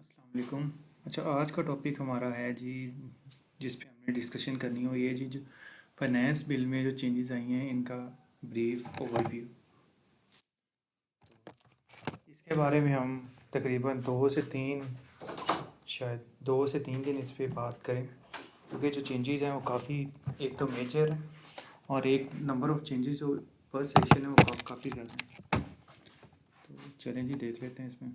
अस्सलाम वालेकुम। अच्छा, आज का टॉपिक हमारा है जी, जिस पे हमने डिस्कशन करनी हो ये जी, जो फाइनेंस बिल में जो चेंजेस आई हैं इनका ब्रीफ ओवरव्यू। इसके बारे में हम तकरीबन दो से तीन दिन इस पे बात करें, क्योंकि जो चेंजेस हैं वो काफ़ी, एक तो मेजर है और एक नंबर ऑफ़ चेंजेस जो पर सेक्शन है वो काफ़ी ज़्यादा है। तो चलें जी, देख लेते हैं इसमें।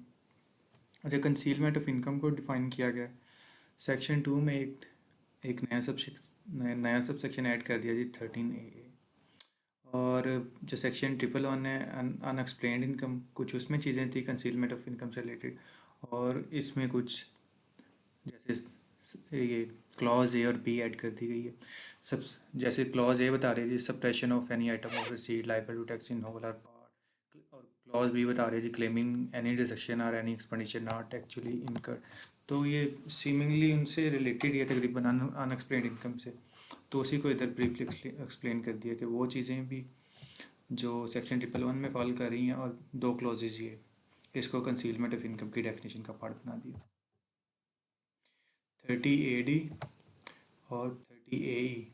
अच्छा, कंसीलमेंट ऑफ इनकम को डिफ़ाइन किया गया है सेक्शन 2 में। एक एक नया सब सेक्शन ऐड कर दिया जी, 13A। और जो सेक्शन 111 है, अनएक्सप्लेन्ड इनकम, कुछ उसमें चीज़ें थी कंसीलमेंट ऑफ इनकम से रिलेटेड। और इसमें कुछ जैसे ये क्लॉज ए और बी ऐड कर दी गई है। सब जैसे क्लॉज ए बता रही है जी, suppression of any item of receipt liable to tax in whole और पार्ट। और क्लॉज बी बता रही है जी, क्लेमिंग एनी डिडक्शन और any expenditure not actually incurred. तो ये सीमिंगली उनसे रिलेटेड है तकरीबन, अनएक्सप्लेन्ड इनकम से। तो उसी को इधर ब्रीफली एक्सप्लेन कर दिया कि वो चीज़ें भी जो सेक्शन 111 में फॉल कर रही हैं, और दो क्लॉजेज ये इसको कंसीलमेंट ऑफ इनकम की डेफिनेशन का पार्ट बना दिया। 30AD और 30AE,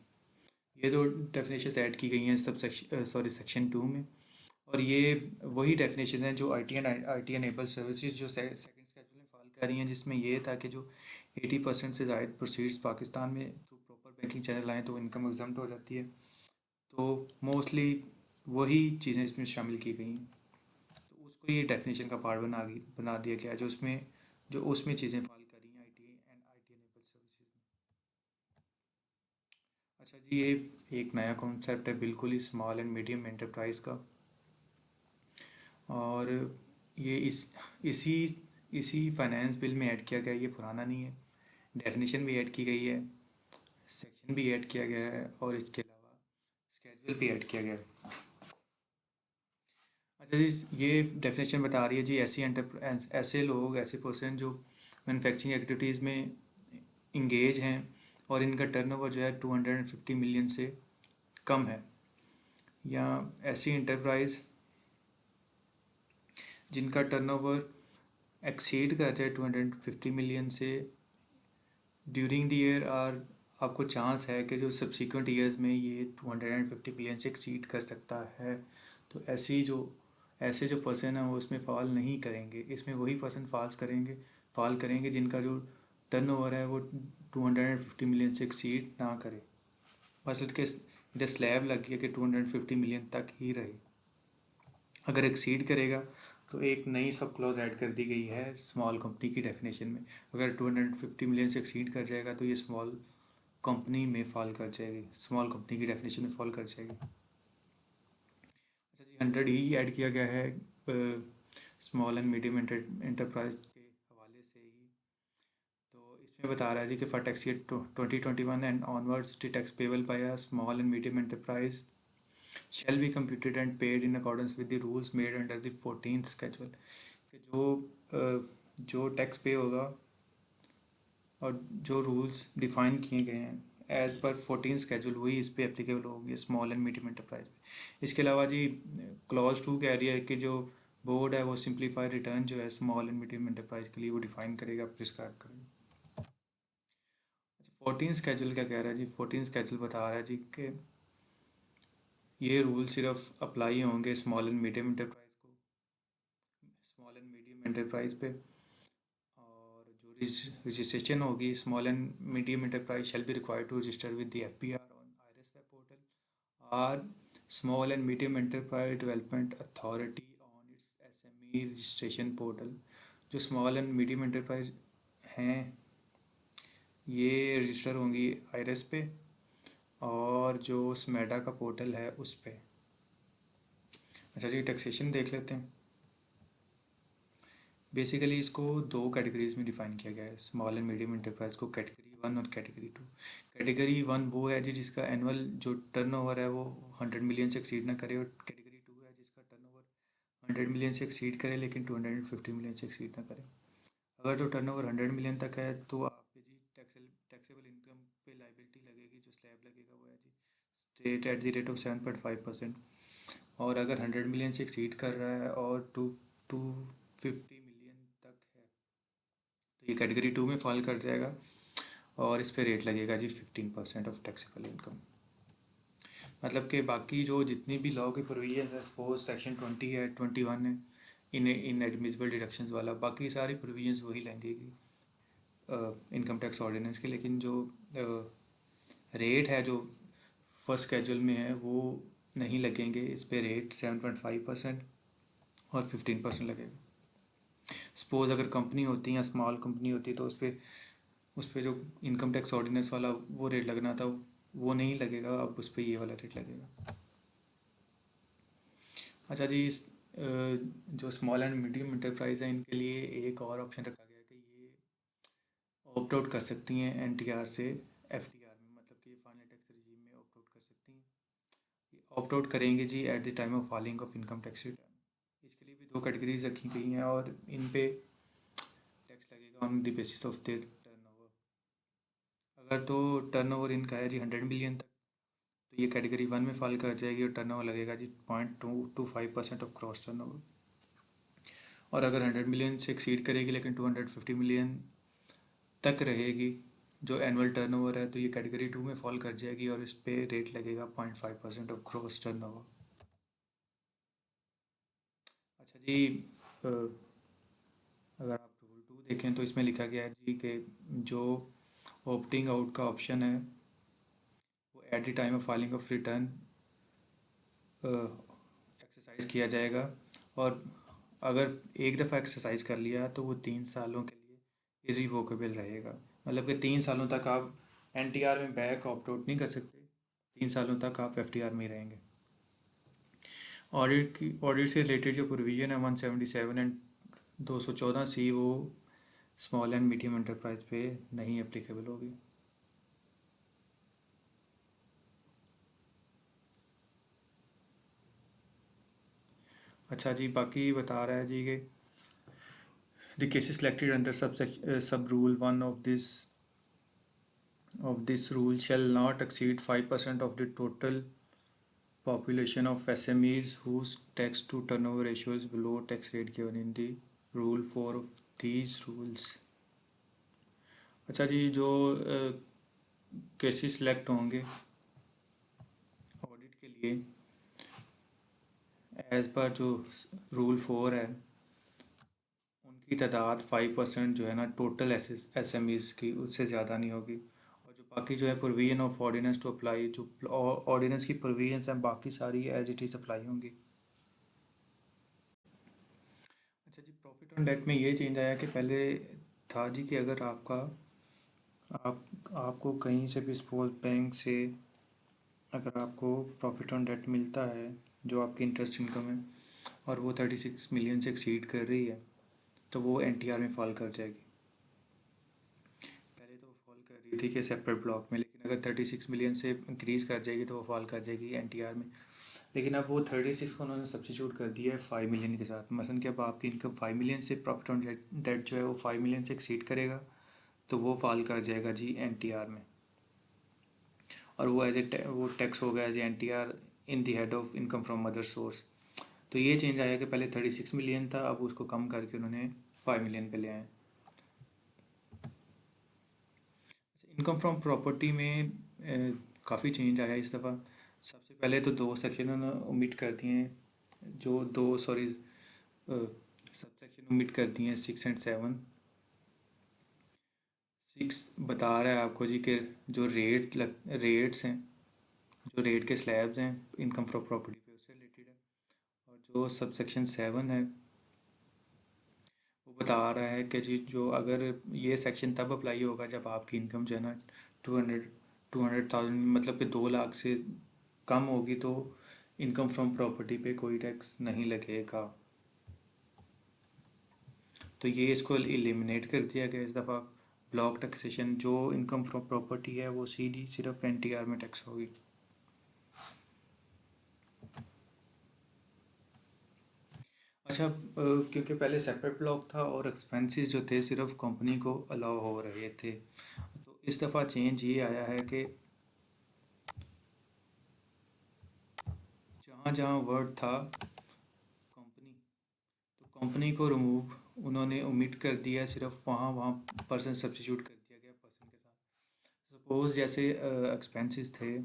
ये दो डेफिनेशन ऐड की गई हैं सब सेक्शन 2 में। और ये वही डेफिनेशन हैं जो आई टी एनेबल सर्विसेज जो सेकंड स्केड्यूल में फॉल कर रही हैं, जिसमें ये था कि जो 80% से ज़ायद प्रोसीड्स पाकिस्तान में थ्रू प्रॉपर बैंकिंग चैनल आएँ तो इनकम एग्जम्प्ट हो जाती है। तो मोस्टली वही चीज़ें इसमें शामिल की गई हैं। तो उसको ये डेफिनेशन का पार्ट बना दिया गया है, जो उसमें चीज़ें फॉल कर रही हैं आई टी एनेबल सर्विसेज में। अच्छा जी, ये एक नया कॉन्सेप्ट है बिल्कुल ही, स्मॉल एंड मीडियम एंटरप्राइज का। और ये इसी इसी फाइनेंस बिल में ऐड किया गया है, ये पुराना नहीं है। डेफिनेशन भी ऐड की गई है, सेक्शन भी ऐड किया गया है, और इसके अलावा स्केड्यूल भी ऐड किया गया है। अच्छा जी, ये डेफिनेशन बता रही है जी, ऐसे लोग, ऐसे पर्सन जो मैन्युफैक्चरिंग एक्टिविटीज़ में इंगेज हैं और इनका टर्नओवर जो है 250 मिलियन से कम है, या ऐसी इंटरप्राइज जिनका टर्नओवर एक्सीड कर जाए 250 मिलियन से ड्यूरिंग द ईयर, और आपको चांस है कि जो सब्सिक्वेंट ईयर्स में ये 250 मिलियन से एक्सीड कर सकता है। तो ऐसे जो पर्सन है वो इसमें फॉल नहीं करेंगे। इसमें वही पर्सन फॉल करेंगे जिनका जो टर्नओवर है वो 250 मिलियन से एक्सीड ना करे। बस इसके इधर स्लैब लग गया कि 250 मिलियन तक ही रहे। अगर एक्सीड करेगा तो एक नई सब क्लॉज ऐड कर दी गई है स्मॉल कंपनी की डेफिनेशन में। अगर 250 मिलियन से एक्सीड कर जाएगा तो ये स्मॉल कंपनी में फॉल कर जाएगी, स्मॉल कंपनी की डेफिनेशन में फॉल कर जाएगी। अच्छा जी, 100 ही ऐड किया गया है स्मॉल एंड मीडियम एंटरप्राइज के हवाले से ही। तो इसमें बता रहा है जी कि for tax year 2021 and onwards the tax payable by a small and medium enterprise shall be computed and paid in accordance with the rules made under the 14th schedule। कि जो टैक्स पे होगा और जो रूल्स डिफाइन किए गए हैं as per 14 schedule, वही इस पे एप्लीकेबल होगी स्मॉल एंड मीडियम एंटरप्राइज में। इसके अलावा जी, क्लॉज 2 कह रही है कि जो बोर्ड है वो सिंप्लीफाइड रिटर्न जो है स्मॉल एंड मीडियम एंटरप्राइज के लिए वो डिफाइन करेगा, प्रिस्क्राइब करेगा। अच्छा, 14 स्केड्यूल क्या कह रहा है जी? 14 स्केड्यूल बता रहा है जी कि ये रूल सिर्फ अप्लाई होंगे स्मॉल एंड मीडियम एंटरप्राइज को, स्मॉल एंड मीडियम एंटरप्राइज पे। और जो रजिस्ट्रेशन होगी, small and medium enterprise shall be required to register with the FPR on IRS web portal और small and medium enterprise development authority on its SME registration portal. जो small and medium enterprise हैं ये register होंगी IRS पे, और जो स्मेडा का portal है उस पे। अच्छा जी, टैक्सेशन देख लेते हैं। बेसिकली इसको दो कैटेगरीज में डिफाइन किया गया है स्मॉल एंड मीडियम एंटरप्राइज को, कैटेगरी 1 और कैटेगरी 2। कैटेगरी 1 वो है जी जिसका एनुअल जो टर्नओवर है वो 100 मिलियन से एक्सीड ना करे, और कैटेगरी 2 है जिसका टर्नओवर 100 मिलियन से एक्सीड करे लेकिन 250 मिलियन से एक्सीड ना करे। अगर जो टर्नओवर 100 मिलियन तक है तो आप पे जी टैक्सेबल इनकम पे लाइबिलिटी लगेगी, जो स्लैब लगेगा वो है जी state at the rate of 7.5%। और अगर 100 मिलियन से एक्सीड कर रहा है और टू 250 मिलियन तक है तो ये कैटेगरी 2 में फॉल कर जाएगा और इस पे रेट लगेगा जी 15% ऑफ टैक्सेबल इनकम। मतलब कि बाकी जो जितनी भी लॉ की प्रोविजंस है, सपोज सेक्शन 20 है, 21 है, इन एडमिसिबल डिडक्शंस वाला, बाकी सारी प्रोविजंस वही लगेगी इनकम टैक्स ऑर्डिनेंस के। लेकिन जो रेट है जो फर्स्ट स्केड्यूल में है वो नहीं लगेंगे। इस पे रेट 7.5% और 15% लगेगा। सपोज अगर कंपनी होती या स्मॉल कंपनी होती तो उस पर जो इनकम टैक्स ऑर्डिनेंस वाला वो रेट लगना था वो नहीं लगेगा, अब उस पर ये वाला रेट लगेगा। अच्छा जी, जो स्मॉल एंड मीडियम इंटरप्राइज है इनके लिए एक और ऑप्शन रखा गया है कि ये ऑप्ट आउट कर सकती हैं एनटीआर से एफटीआर में, मतलब कि फाइनल टैक्स रिजीम में ऑप्ट आउट कर सकती हैं। ये ऑप्ट आउट करेंगे जी at the time of filing of income tax return. इसके लिए भी दो कैटेगरीज रखी गई हैं और इन पे टैक्स लगेगा on the basis of their turnover. अगर तो टर्नओवर इनका है जी 100 मिलियन तक तो ये कैटेगरी 1 में फॉल कर जाएगी और टर्नओवर लगेगा जी 0.225% ऑफ क्रॉस टर्नओवर। और अगर 100 मिलियन से एक्सीड करेगी लेकिन 250 मिलियन तक रहेगी जो एनुअल टर्नओवर है तो ये कैटेगरी 2 में फॉल कर जाएगी और इस पे रेट लगेगा 0.5% ऑफ ग्रॉस टर्नओवर। अच्छा जी, अगर आप रूल 2 देखें तो इसमें लिखा गया है जी कि जो ऑप्टिंग आउट का ऑप्शन है वो eight the time of filing of return exercise किया जाएगा। और अगर एक दफ़ा एक्सरसाइज कर लिया तो वो 3 सालों के लिए इरिवोकेबल रहेगा। मतलब कि 3 सालों तक आप एनटीआर में बैक ऑप्ट आउट नहीं कर सकते, 3 सालों तक आप एफटीआर में ही रहेंगे। ऑडिट से रिलेटेड जो प्रोविजन है 177 एंड 214 सी वो स्मॉल एंड मीडियम एंटरप्राइज पे नहीं एप्लीकेबल होगी। अच्छा जी, बाकी बता रहा है जी कि the cases selected under sub rule 1 of this rule shall not exceed 5% of the total population of SMEs whose tax to turnover ratio is below tax rate given in the rule 4 of these rules। अच्छा जी, जो cases select होंगे audit के लिए as per जो rule 4 है उनकी तादाद 5% जो है ना टोटल एस एम ईज़ की उससे ज़्यादा नहीं होगी। और जो बाकी जो है provision of ordinance to apply, जो ऑर्डिनेंस की प्रोविजंस हैं बाकी सारी एज इट इज़ अप्लाई होंगी। अच्छा जी, प्रॉफिट ऑन डेट में ये चेंज आया कि पहले था जी कि अगर आपको कहीं से भी सपोज बैंक से अगर आपको प्रॉफिट ऑन डेट मिलता है जो आपकी इंटरेस्ट इनकम है और वो 36 मिलियन से एक्सीड कर रही है तो वो एनटीआर में फॉल कर जाएगी। पहले तो वो फॉल कर रही थी कि सेपरेट ब्लॉक में, लेकिन अगर 36 मिलियन से इंक्रीज़ कर जाएगी तो वो फॉल कर जाएगी एनटीआर में। लेकिन अब वो 36 को उन्होंने सब्सिट्यूट कर दिया है 5 मिलियन के साथ। मसलन कि अब आपकी इनकम 5 मिलियन से प्रॉफिट ऑन डेट जो है वो 5 मिलियन से एक्सीड करेगा तो वो फॉल कर जाएगा जी एनटीआर में। और वो वो टैक्स होगा as NTR in the head of income from other source. तो ये चेंज आया कि पहले 36 मिलियन था, अब उसको कम करके उन्होंने 5 मिलियन पे ले आए। इनकम फ्रॉम प्रॉपर्टी में काफ़ी चेंज आया इस दफ़ा। सबसे पहले तो दो सेक्शन उन्होंने ओमिट कर दिए हैं, जो दो सॉरी सब सेक्शन ओमिट कर दिए हैं 6 एंड 7। 6 बता रहा है आपको जी कि जो रेट्स हैं, जो रेट के स्लैब्स हैं इनकम फ्रॉम प्रॉपर्टी पे उससे रिलेटेड है। और जो सब सेक्शन 7 है वो बता रहा है कि जी जो अगर ये सेक्शन तब अप्लाई होगा जब आपकी इनकम जो है ना 200,000 मतलब कि 2 लाख से कम होगी तो इनकम फ्रॉम प्रॉपर्टी पे कोई टैक्स नहीं लगेगा। तो ये इसको एलिमिनेट कर दिया गया इस दफ़ा। ब्लॉक टैक्सेशन जो इनकम फ्रॉम प्रॉपर्टी है वो सीधी सिर्फ एनटीआर में टैक्स होगी। अच्छा, क्योंकि पहले सेपरेट ब्लॉक था और एक्सपेंसेस जो थे सिर्फ कंपनी को अलाउ हो रहे थे, तो इस दफ़ा चेंज ये आया है कि जहाँ जहाँ वर्ड था कंपनी तो कंपनी को रिमूव उन्होंने ओमिट कर दिया, सिर्फ वहाँ वहाँ पर्सन सब्स्टिट्यूट कर दिया गया पर्सन के साथ। सपोज़ जैसे एक्सपेंसेस थे,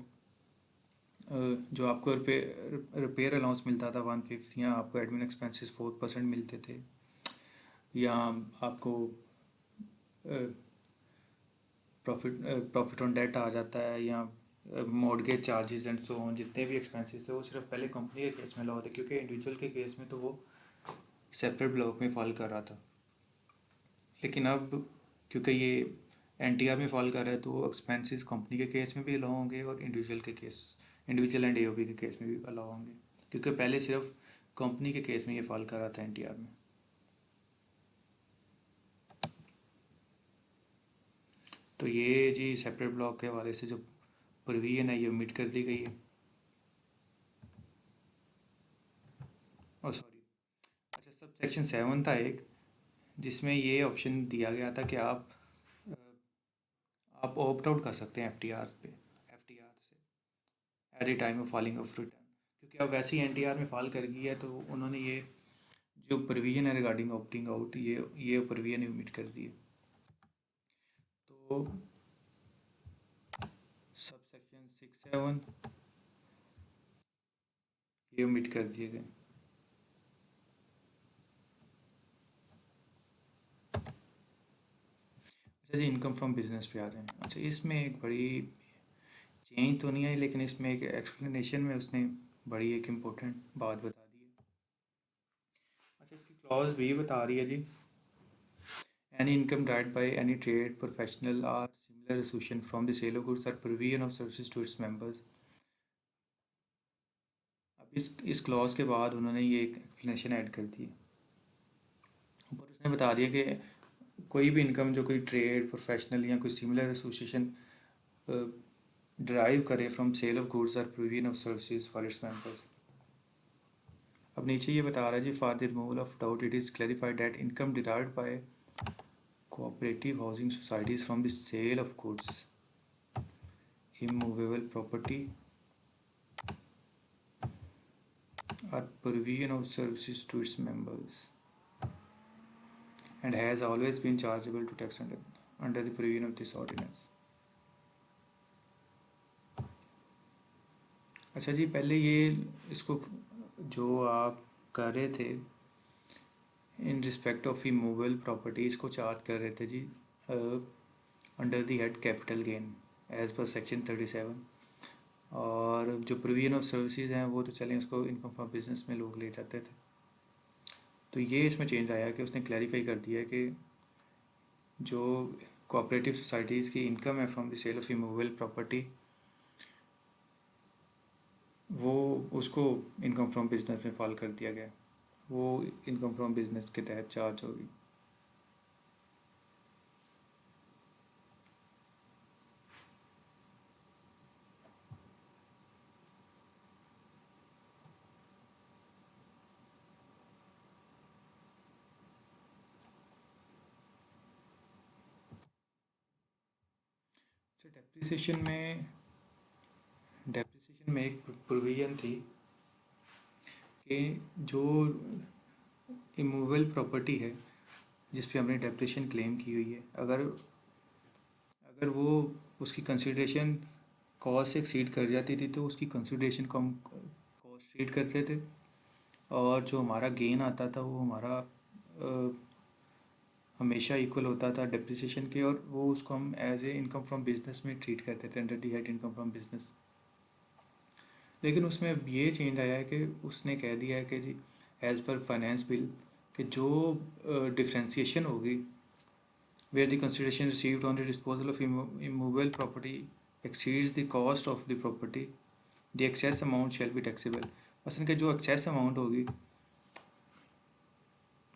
जो आपको रिपेयर अलाउंस मिलता था 1/5, या आपको एडमिन एक्सपेंसेस 4% मिलते थे, या आपको प्रॉफिट ऑन डेट आ जाता है, या mortgage charges and so on, जितने भी एक्सपेंसेस थे वो सिर्फ पहले कंपनी के केस में लॉ थे, क्योंकि इंडिविजुअल के केस में तो वो सेपरेट ब्लॉक में फॉल कर रहा था। लेकिन अब क्योंकि ये एनटीआर में फॉल कर रहा है, तो एक्सपेंसेस कंपनी के केस में भी अलाउ होंगे और इंडिविजुअल एंड एओबी के केस में भी अलाउ होंगे, क्योंकि पहले सिर्फ कंपनी के केस में ये फॉल कर रहा था एनटीआर में। तो ये जी सेपरेट ब्लॉक के हवाले से जो प्रोविजन है ये ओमिट कर दी गई है। और सॉरी, अच्छा, सब सेक्शन 7 था एक, जिसमें ये ऑप्शन दिया गया था कि आप ऑप्ट आउट कर सकते हैं एफटीआर से eight the time of filing of return, क्योंकि अब वैसे ही एनटीआर में फाल कर गई है, तो उन्होंने ये जो प्रोविजन है रिगार्डिंग ऑप्टिंग आउट, ये प्रोविजन ओमिट कर दी है। तो सब सेक्शन 6-7 ये ओमिट कर दिए गए। अच्छा जी, इनकम फ्रॉम बिजनेस पे आ रहे हैं। अच्छा, इसमें एक बड़ी चेंज तो नहीं आई, लेकिन इसमें एक एक्सप्लेनेशन में उसने बड़ी एक इम्पोर्टेंट बात बता दी है। अच्छा, इसकी क्लॉज भी बता रही है जी, any income direct by any trade professional और similar association from the sale of goods और provision of services to its members. अब इस क्लॉज के बाद उन्होंने ये एक एक्सप्लेनेशन ऐड कर दी है। ऊपर उसने बता दिया कि कोई भी इनकम जो कोई ट्रेड प्रोफेशनल या कोई सिमिलर एसोसिएशन ड्राइव करे फ्रॉम सेल ऑफ गुड्स और provision of services for its members. अब नीचे ये बता रहा है जी, for the removal of doubt it is clarified that income derived by cooperative housing societies from the sale of goods, immovable property or provision of services to its members, and has always been chargeable to tax under the provision of this ordinance. अच्छा जी, पहले ये इसको जो आप कर रहे थे in respect of immovable property, इसको चार्ज कर रहे थे जी under the head capital gain as per section 37, और जो प्रोविजन ऑफ सर्विसेज हैं वो तो चलें, उसको इनकम फ्रॉम बिजनेस में लोग ले जाते थे। तो ये इसमें चेंज आया कि उसने क्लैरिफाई कर दिया कि जो कोऑपरेटिव सोसाइटीज़ की इनकम है from the sale of immovable property, वो उसको इनकम फ्रॉम बिजनेस में फॉल कर दिया गया, वो इनकम फ्रॉम बिजनेस के तहत चार्ज होगी। डेप्रिसिएशन में एक प्रोविज़न थी कि जो इमूवेबल प्रॉपर्टी है जिस पे हमने डेप्रिसिएशन क्लेम की हुई है, अगर अगर वो उसकी कंसिडरेशन कॉस्ट से एक्सीड कर जाती थी, तो उसकी कंसिडरेशन को हम कॉस्ट ट्रीट करते थे, और जो हमारा गेन आता था वो हमारा हमेशा इक्वल होता था डेप्रिसिएशन के, और वो उसको हम as a income from business में ट्रीट करते थे under the head income from business. लेकिन उसमें अब ये चेंज आया है कि उसने कह दिया है कि जी एज़ पर फाइनेंस बिल कि जो डिफ्रेंसिएशन होगी where the consideration received on the disposal of immovable property exceeds the cost of the property, the excess amount shall be taxable. मसलन कि जो एक्सेस अमाउंट होगी,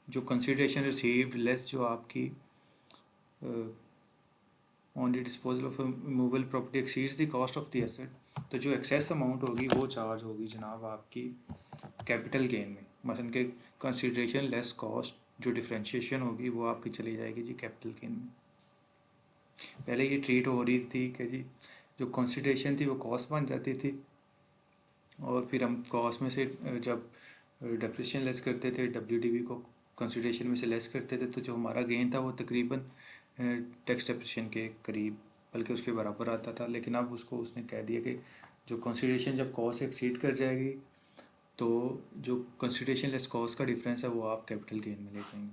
जो कंसिडरेशन रिसीव्ड लेस जो आपकी on the disposal of movable property exceeds the cost of the asset, तो जो excess amount होगी वो चार्ज होगी जनाब आपकी कैपिटल गेन में। मसलन के कंसिडरेशन लेस कॉस्ट, जो डिफ्रेंशिएशन होगी वो आपकी चली जाएगी जी कैपिटल गेन में। पहले ये ट्रीट हो रही थी कि जी जो कंसिडरेशन थी वो कॉस्ट बन जाती थी, और फिर हम कॉस्ट में से जब डेप्रिसिएशन लेस करते थे डब्ल्यूडीवी को, कंसिडरेशन में से लेस करते थे तो जो हमारा गेन था वो तकरीबन टैक्स डेप्रिसिएशन के करीब बल्कि उसके बराबर आता था। लेकिन अब उसको उसने कह दिया कि जो कंसिडरेशन जब कॉस्ट एक्सीड कर जाएगी तो जो कंसिडरेशन लेस कॉस्ट का डिफरेंस है वो आप कैपिटल गेन में ले जाएंगे।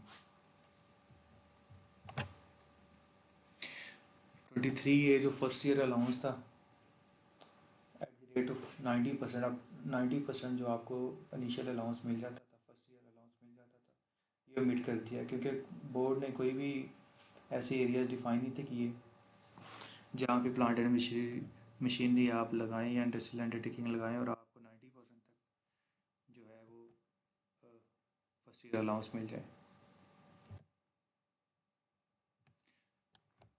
23 ये जो फर्स्ट ईयर अलाउंस था एट द रेट ऑफ 90%, अब 90% जो आपको इनिशियल अलाउंस मिल जाता था, फर्स्ट ईयर अलाउंस मिल जाता था, ये ओमिट कर दिया क्योंकि बोर्ड ने कोई भी ऐसे एरियाज डिफाइन नहीं थे किए जहाँ पे प्लांट एंड मशीनरी आप लगाएं या इंडस्ट्रियल अंडरटेकिंग लगाएं और आपको 90% तक जो है वो फर्स्ट ईयर अलाउंस मिल जाए।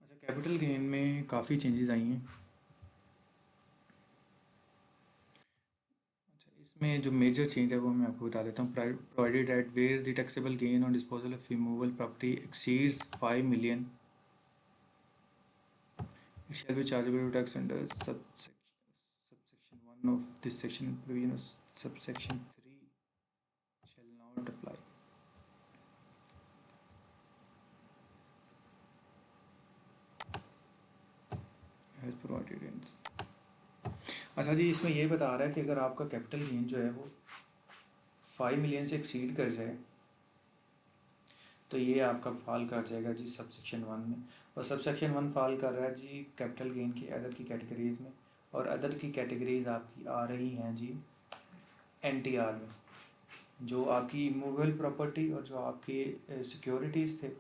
अच्छा, कैपिटल गेन में काफ़ी चेंजेस आई हैं। अच्छा, इसमें जो मेजर चेंज है वो मैं आपको बता देता हूँ। Provided that where the taxable gain on disposal of removal property exceeds 5 million, it shall be chargeable to tax under subsection 1 of this section. Provision of subsection 3 shall not apply. As provided in। अच्छा जी, इसमें ये बता रहा है कि अगर आपका capital gain जो है वो 5 million से एक्सीड कर जाए तो ये आपका फॉल कर जाएगा जी सबसेक्शन 1 में। और सबसेक्शन 1 फॉल कर रहा है जी कैपिटल गेन की अदर की कैटेगरीज में, और अदर की कैटेगरीज आपकी आ रही हैं जी एनटीआर में। जो आपकी इमूवेबल प्रॉपर्टी और जो आपकी सिक्योरिटीज़ थे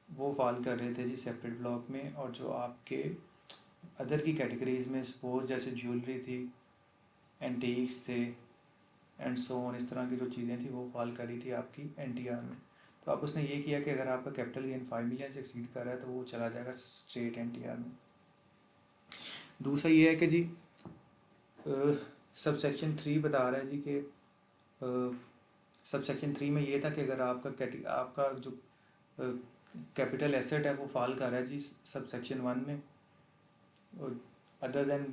वो फॉल कर रहे थे जी सेपरेट ब्लॉक में, और जो आपके अदर की कैटेगरीज में सपोज जैसे ज्वेलरी थी, एंटीक्स थे एंड सो ऑन, इस तरह की जो चीज़ें थी वो फॉल करी थी आपकी एनटीआर में। तो अब उसने ये किया कि अगर आपका कैपिटल गेन 5 million से एक्सीड कर रहा है तो वो चला जाएगा स्ट्रेट एनटीआर में। दूसरा ये है कि जी सबसेक्शन 3 बता रहा है जी कि सबसेक्शन 3 में ये था कि अगर आपका जो कैपिटल एसेट है वो फॉल कर रहा है जी सबसेक्शन 1 में, other than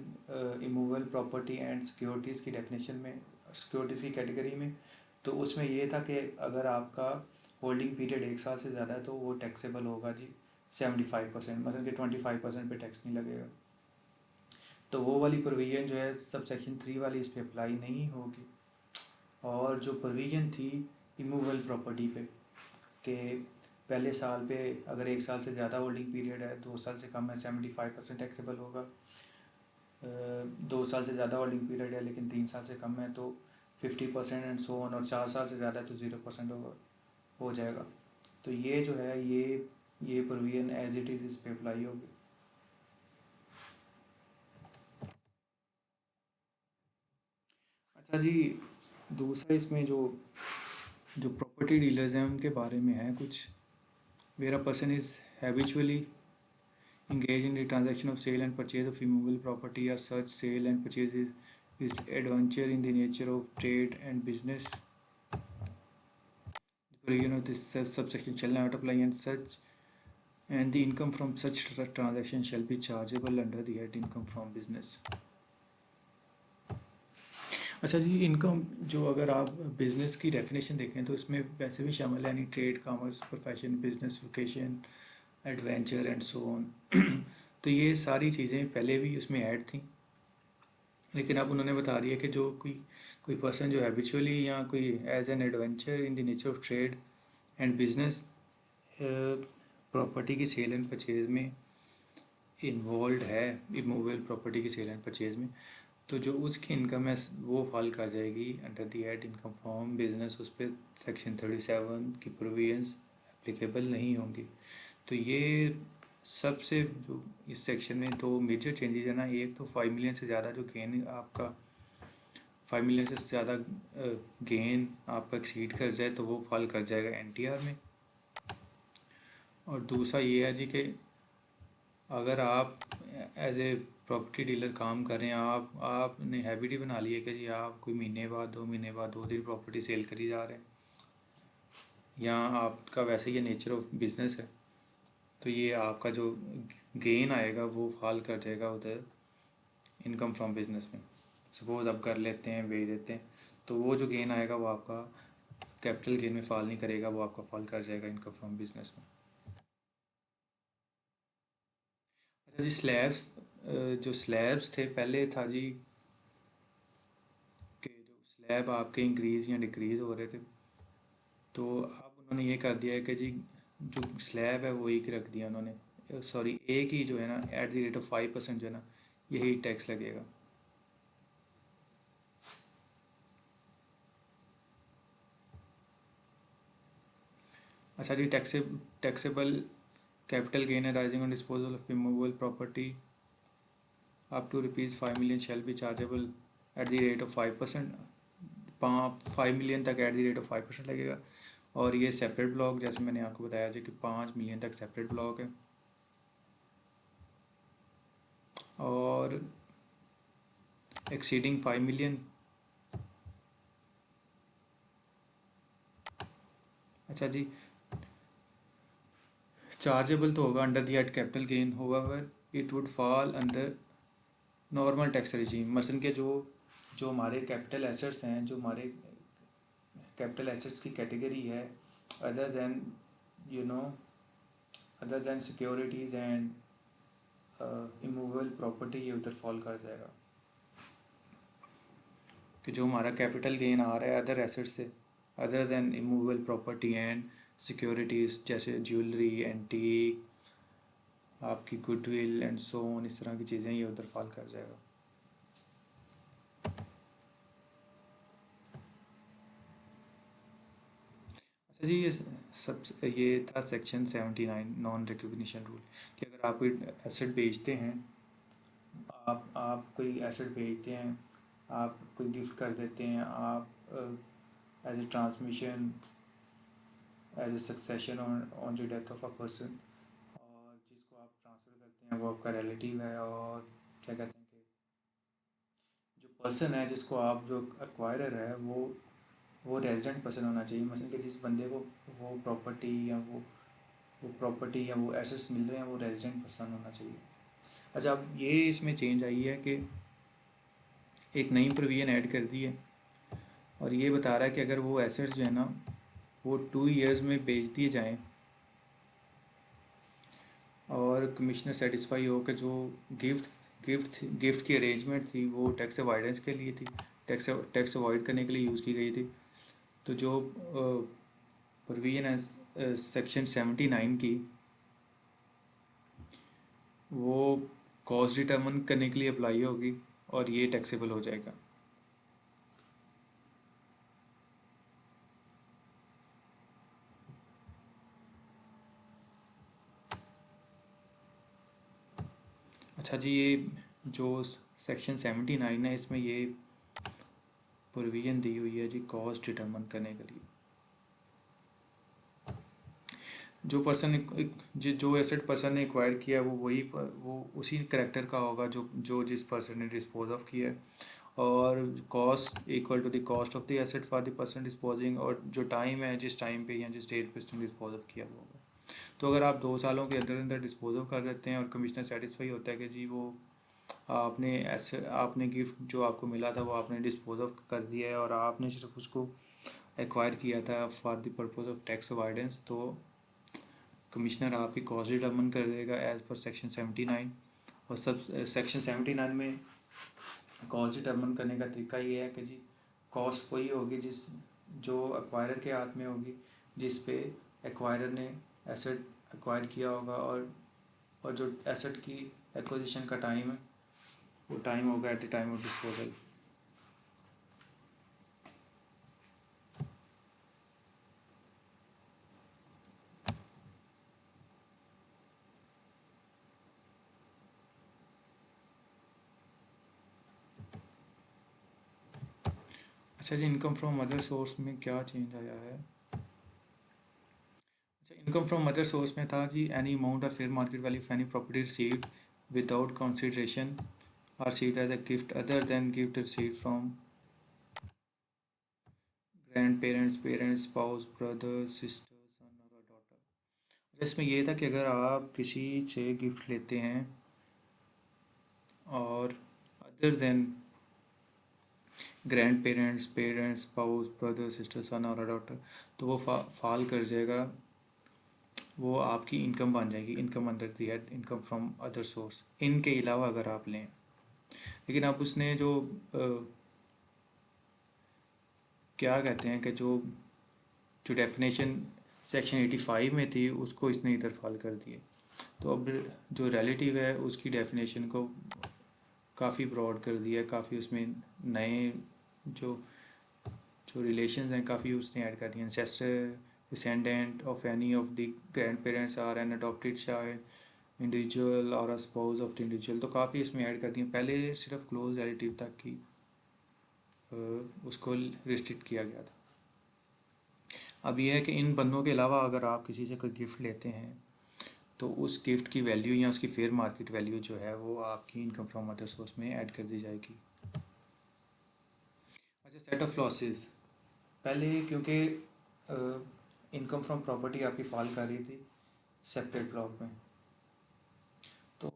immovable property and securities की डेफिनेशन में, सिक्योरिटीज़ की कैटेगरी में, तो उसमें ये था कि अगर आपका होल्डिंग पीरियड 1 साल से ज़्यादा है तो वो टैक्सेबल होगा जी 75%, मतलब कि 25% पे टैक्स नहीं लगेगा। तो वो वाली प्रोविज़न जो है सबसेक्शन 3 वाली इस पर अप्लाई नहीं होगी। और जो प्रोविज़न थी इमूवेबल प्रॉपर्टी पे कि पहले साल पे अगर 1 साल से ज़्यादा होल्डिंग पीरियड है, 2 साल से कम है 75% टैक्सेबल होगा, 2 साल से ज़्यादा होल्डिंग पीरियड है लेकिन 3 साल से कम है तो 50% एंड सो ऑन, और 4 साल से ज़्यादा है तो 0% होगा हो जाएगा। तो ये जो है ये प्रोविज़न एज इट इज़ इस पे अप्लाई होगी। अच्छा जी, दूसरा इसमें जो जो प्रॉपर्टी डीलर्स हैं उनके बारे में है कुछ। Where a person is habitually engage in the transaction of sale and purchase of immovable property, as such sale and purchase is adventure in the nature of trade and business. The provision of this subsection shall not apply, and the income from such transaction shall be chargeable under the head income from business. अच्छा जी, income जो अगर आप business की definition देखें तो इसमें वैसे भी शामिल है, यानी trade, commerce, profession, business, vocation, adventure and so on. तो ये सारी चीज़ें पहले भी उसमें ऐड थी, लेकिन अब उन्होंने बता दिया कि जो कोई पर्सन जो हैबिचुअली या कोई as an adventure in the nature of trade and business property की सेल एंड परचेज में इन्वॉल्व है, इमूवेबल प्रॉपर्टी की सेल एंड परचेज में, तो जो उसकी इनकम है वो फॉल कर जाएगी under the head income from business. उस पर सेक्शन 37 की प्रोविजंस एप्लीकेबल नहीं होंगी। तो ये सबसे जो इस सेक्शन में दो मेजर चेंजेस है ना, एक तो 5 million से ज़्यादा जो गेन आपका 5 million से ज़्यादा गेन आपका एक्सीड कर जाए तो वो फॉल कर जाएगा एनटीआर में। और दूसरा ये है जी कि अगर आप एज ए प्रॉपर्टी डीलर काम कर रहे हैं, आपने हैबिट ही बना ली है कि जी आप कोई महीने बाद 2 महीने बाद 2 दिन प्रॉपर्टी सेल करी जा रहे हैं, या आपका वैसे ये नेचर ऑफ बिजनेस है, तो ये आपका जो गेन आएगा वो फॉल कर जाएगा उधर इनकम फ्रॉम बिजनेस में। सपोज आप कर लेते हैं, बेच देते हैं, तो वो जो गेन आएगा वो आपका कैपिटल गेन में फॉल नहीं करेगा, वो आपका फॉल कर जाएगा इनकम फ्रॉम बिजनेस में। अच्छा जी, स्लैब्स, जो स्लैब्स थे पहले था जी कि जो स्लैब आपके इंक्रीज़ या डिक्रीज़ हो रहे थे, तो अब उन्होंने ये कर दिया है कि जी जो स्लैब है वो एक ही रख दिया उन्होंने, सॉरी एक ही जो है ना एट द रेट ऑफ 5% जो है ना यही टैक्स लगेगा। अच्छा जी, taxable capital gain arising on disposal of immovable property up to ₹5 million shall be chargeable at the rate of 5%। 5 million तक एट द रेट ऑफ 5% लगेगा। और ये सेपरेट ब्लॉक, जैसे मैंने आपको बताया जी कि 5 million तक सेपरेट ब्लॉक है। और एक्सीडिंग 5 million, अच्छा जी, चार्जेबल तो होगा under the at capital gain, however it would fall under normal tax regime. मसलन के जो जो हमारे कैपिटल एसेट्स हैं, जो हमारे कैपिटल एसेट्स की कैटेगरी है, other than you know other than securities and immovable property, ये उधर फॉल कर जाएगा। कि जो हमारा कैपिटल गेन आ रहा है अदर एसेट्स से, other than immovable property and securities, जैसे ज्वेलरी, एंटीक, आपकी गुडविल एंड सो ऑन, इस तरह की चीज़ें, ये उधर फॉल कर जाएगा। अच्छा जी, ये था सेक्शन 79 नॉन रिकग्निशन रूल, कि अगर आप कोई एसेट बेचते हैं, आप कोई एसेट बेचते हैं, आप कोई गिफ्ट कर देते हैं, आप as a transmission, as a succession on the death of a person, और जिसको आप ट्रांसफ़र करते हैं वो आपका रिलेटिव है, और क्या कहते हैं कि जो पर्सन है जिसको आप, जो एक्वायरर है, वो रेजिडेंट पर्सन होना चाहिए। मसलन कि जिस बंदे को वो प्रॉपर्टी या वो प्रॉपर्टी या वो एसेट्स मिल रहे हैं वो रेजिडेंट पर्सन होना चाहिए। अच्छा, अब ये इसमें चेंज आई है कि एक नई प्रोविजन ऐड कर दी है, और ये बता रहा है कि अगर वो एसेट्स जो है ना वो 2 years में बेच दिए जाएं, और कमिश्नर सेटिस्फाई हो कि जो गिफ्ट की अरेंजमेंट थी वो टैक्स अवॉइडेंस के लिए थी, टैक्स अवॉइड करने के लिए यूज़ की गई थी, तो जो प्रोविजन है सेक्शन 79 की, वो कॉस्ट डिटर्मन करने के लिए अप्लाई होगी, और ये टैक्सेबल हो जाएगा। अच्छा जी, ये जो सेक्शन 79 है इसमें ये प्रोविज़न दी हुई है जी कॉस्ट डिटर्मन करने के लिए। जो पर्सन जो एसेट पर्सन ने एक्वायर किया है वो उसी करेक्टर का होगा जो जो जिस पर्सन ने डिस्पोज ऑफ किया है, और cost equal to the cost of the asset for the person disposing, और जो टाइम है जिस टाइम पे या जिस डेट पे उसने डिस्पोज ऑफ किया वो होगा। तो अगर आप 2 सालों के अंदर अंदर डिस्पोज ऑफ कर देते हैं और कमिश्नर सेटिस्फाई होता है कि जी वो आपने गिफ्ट जो आपको मिला था वो आपने डिस्पोज ऑफ कर दिया है, और आपने सिर्फ उसको एक्वायर किया था for the purpose of tax avoidance, तो कमिश्नर आपकी कॉस्ट डिटर्मन कर देगा एज पर सेक्शन 79। और सब सेक्शन 79 में कॉस्ट डिटर्मन करने का तरीका ये है कि जी कॉस्ट वही होगी जिस जो एक्वायरर के हाथ में होगी, जिस पे एक्वायरर ने एसेट एक्वायर किया होगा, और जो एसेट की एक्विजिशन का टाइम है वो टाइम होगा eight the time of disposal. अच्छा जी, इनकम फ्रॉम अदर सोर्स में क्या चेंज आया है? अच्छा, इनकम फ्रॉम अदर सोर्स में था जी any amount of fair market value of any property received without consideration or received as a gift other than gift received from grandparents, parents, spouse, brothers, sisters, son or a daughter। इसमें ये था कि अगर आप किसी से gift लेते हैं और other than grandparents, parents, spouse, brother, sister, son और डॉटर, तो वो फॉल कर जाएगा, वो आपकी इनकम बन जाएगी, income under the head income from other source, इनके अलावा अगर आप लें। लेकिन अब उसने जो क्या कहते हैं कि जो जो डेफिनेशन सेक्शन 85 में थी उसको इसने इधर फॉल कर दिए। तो अब जो रिलेटिव है उसकी डेफिनेशन को काफ़ी ब्रॉड कर दिया, काफ़ी उसमें नए जो जो रिलेशंस हैं काफ़ी उसने ऐड कर दिए। Ancestor, descendant of any of the grandparents are an adopted child, individual और a spouse of the individual, तो काफ़ी इसमें ऐड कर दिए। पहले सिर्फ क्लोज रिलेटिव तक की उसको रिस्ट्रिक्ट किया गया था। अब यह है कि इन बंदों के अलावा अगर आप किसी से कोई गिफ्ट लेते हैं तो उस गिफ्ट की वैल्यू या उसकी फेयर मार्केट वैल्यू जो है वो आपकी इनकम फ्रॉम अदर सोर्स में ऐड कर दी जाएगी। अच्छा, सेट ऑफ लॉसेस, पहले क्योंकि इनकम फ्रॉम प्रॉपर्टी आपकी फॉल कर रही थी सेपरेट ब्लॉक में, तो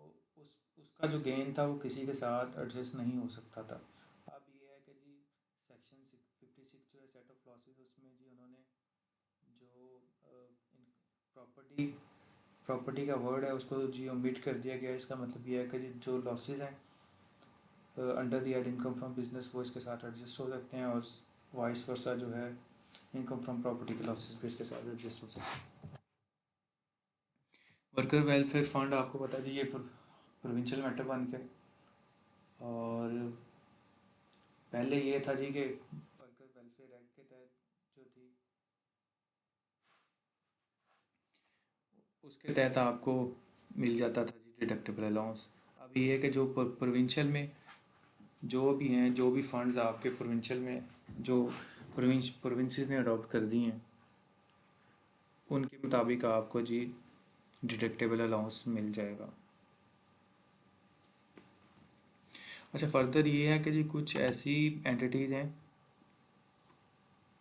उसका जो गेन था वो किसी के साथ एडजस्ट नहीं हो सकता था। अब ये है कि जी सेक्शन 56 जो है सेट ऑफ लॉसेस, उसमें जी उन्होंने जो प्रॉपर्टी प्रॉपर्टी का वर्ड है उसको जी ओमिट कर दिया गया। इसका मतलब ये है कि जो लॉसेस हैं under the head income from business वो इसके साथ एडजस्ट हो सकते हैं, और वाइस वर्सा जो है इनकम फ्रॉम प्रॉपर्टी के लॉसेस भी इसके साथ एडजस्ट हो सकते हैं। वर्कर वेलफेयर फंड आपको बता दी, ये प्रोविंशियल मैटर बन के, और पहले ये था जी कि वर्कर वेलफेयर एक्ट के तहत जो थी उसके तहत आपको मिल जाता था जी डिडक्टेबल अलाउंस। अब ये है कि जो प्रोविंशियल में जो भी हैं, जो भी फंड्स आपके प्रोविंशियल में जो प्रोविंसेस ने अडॉप्ट कर दी हैं उनके मुताबिक आपको जी डिडक्टेबल अलाउंस मिल जाएगा। अच्छा, फर्दर ये है कि जी कुछ ऐसी एंटिटीज़ हैं,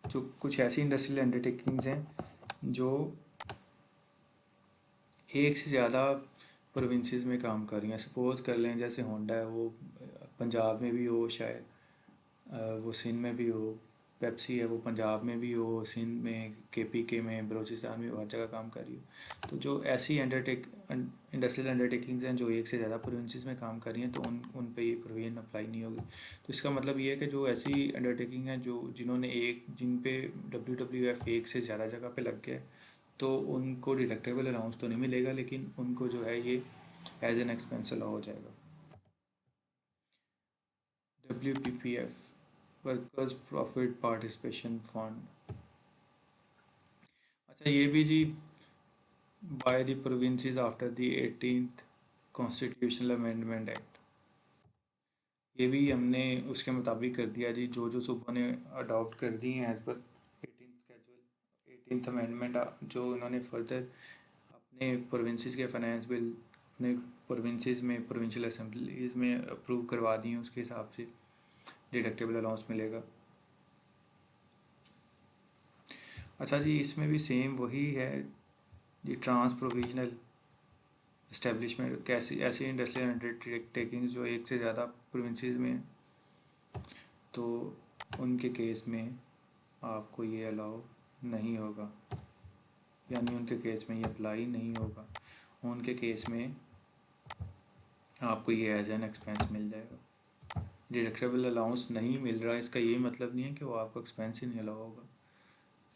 जो कुछ ऐसी इंडस्ट्रियल अंडरटेकिंग्स हैं जो एक से ज़्यादा प्रोविंसेस में काम कर रही हैं। सपोज़ कर लें जैसे होंडा है, वो पंजाब में भी हो शायद, वो सिंध में भी हो। पेप्सी है, वो पंजाब में भी हो, सिंध में, KPK में, बलूचिस्तान में, हर जगह काम कर रही हो। तो जो ऐसी इंडस्ट्रियल अंडरटेकिंग्स हैं जो एक से ज़्यादा प्रोविंसेस में काम कर रही हैं तो उन पे ये प्रोविजन अप्लाई नहीं होगी। तो इसका मतलब ये है कि जो ऐसी अंडरटेकिंग है जो जिन पे WWF एक से ज़्यादा जगह पे लग गया है तो उनको डिडक्टेबल अलाउंस तो नहीं मिलेगा, लेकिन उनको जो है ये एज एन एक्सपेंस अलाउ हो जाएगा। WPPF, workers profit participation fund. अच्छा, ये भी जी by the provinces after the 18th constitutional amendment act, ये भी हमने उसके मुताबिक कर दिया जी। जो जो सूबों ने अडॉप्ट कर दी हैं एज पर 18th अमेंडमेंट, जो इन्होंने फर्दर अपने प्रोविंसेस के फाइनेंस बिल अपने प्रोविंसेस में प्रोविंशियल असेंबलीज में अप्रूव करवा दी हैं, उसके हिसाब से डिडक्टेबल अलाउंस मिलेगा। अच्छा जी, इसमें भी सेम वही है जी, ट्रांस प्रोविजनल इस्टेब्लिशमेंट, कैसी ऐसी इंडस्ट्रियल अंडरटेकिंग्स जो एक से ज़्यादा प्रोविंसेस में, तो उनके केस में आपको ये अलाउ नहीं होगा, यानी उनके केस में ये अप्लाई नहीं होगा। उनके केस में आपको ये एज एन एक्सपेंस मिल जाएगा। डिडक्टेबल अलाउंस नहीं मिल रहा, इसका ये मतलब नहीं है कि वो आपको एक्सपेंस ही नहीं अलाउ होगा।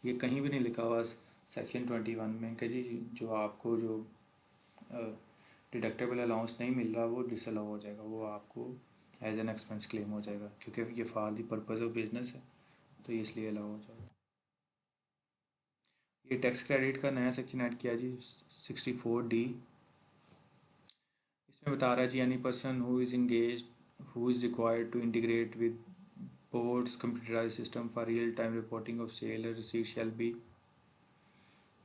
ये कहीं भी नहीं लिखा हुआ सेक्शन 21 में कि जी जो आपको जो डिडक्टेबल अलाउंस नहीं मिल रहा वो डिसअलाउ हो जाएगा, वो आपको एज एन एक्सपेंस क्लेम हो जाएगा, क्योंकि ये for the purpose of business है तो ये इसलिए अलाउ हो जाएगा। ये टैक्स क्रेडिट का नया सेक्शन ऐड किया जी, 64D। इसमें बता रहा है जी, any person who is engage who is required to integrate with boards computerize system for real time reporting of sale और receipt shall be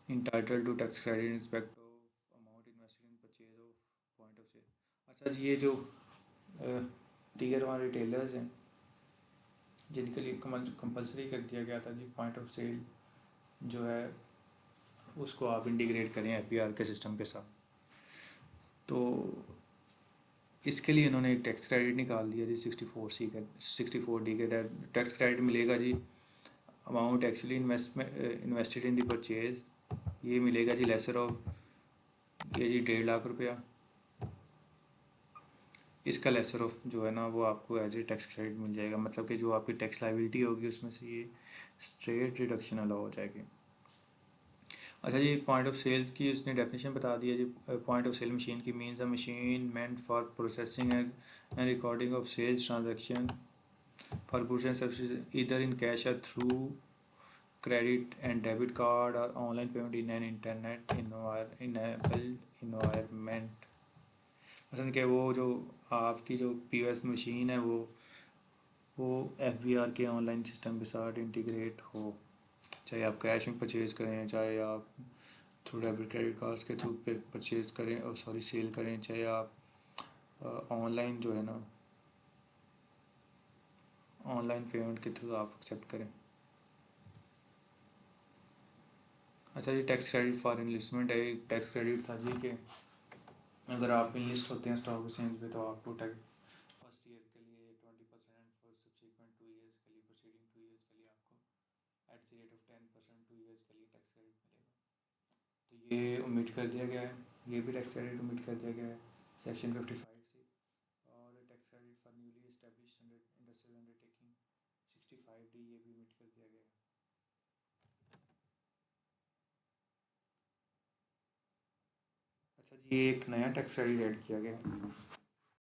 entitled to tax credit in respect of amount invested in purchase of point of sale। अच्छा जी, ये जो tier 1 retailers हैं जिनके लिए compulsory कर दिया गया था जी पॉइंट ऑफ सेल जो है उसको आप इंटीग्रेट करें APR के सिस्टम के साथ, तो इसके लिए इन्होंने एक टैक्स क्रेडिट निकाल दिया जी 64D के टैक्स क्रेडिट मिलेगा जी। Amount actually invested in the purchase, ये मिलेगा जी लेसर ऑफ ये जी 1.5 लाख रुपया। इसका लेसर ऑफ जो है ना वो आपको एज ए टैक्स क्रेडिट मिल जाएगा, मतलब कि जो आपकी टैक्स लाइबिलिटी होगी उसमें से ये स्ट्रेट डिडक्शन अलाउ हो जाएगी। अच्छा जी, पॉइंट ऑफ सेल्स की उसने डेफिनेशन बता दिया जी। पॉइंट ऑफ सेल मशीन की means a machine meant for processing and recording of sales transaction for goods and services either in cash or through credit and debit card or online payment in an internet enabled environment। मतलब कि वो जो आपकी जो POS machine है वो FBR के online system के साथ इंटीग्रेट हो, चाहे आप कैश में परचेज़ करें, चाहे आप थ्रू डेबिट क्रेडिट कार्ड्स के थ्रू परचेज़ करें और सॉरी सेल करें, चाहे आप ऑनलाइन जो है ना ऑनलाइन पेमेंट के थ्रू आप एक्सेप्ट करें। अच्छा जी, टैक्स क्रेडिट फॉर इनलिस्टमेंट है। एक टैक्स क्रेडिट था जी कि अगर आप इनलिस्ट होते हैं स्टॉक एक्सचेंज पे तो आपको टैक्स फर्स्ट ईयर के लिए 20% एंड फॉर सब्सिक्वेंट 2 ईयर्स के लिए प्रोसीडिंग 2 ईयर्स के लिए आपको eight the rate of 10% 2 years के लिए टैक्स क्रेडिट मिलेगा। तो ये उम्मीद कर दिया गया है, ये भी टैक्स क्रेडिट उम्मीद कर दिया गया है सेक्शन 55 से। और tax credit for newly establish industrial undertaking 65D, ये भी उम्मीद कर दिया गया है। अच्छा जी, एक नया टैक्स क्रेडिट ऐड किया गया है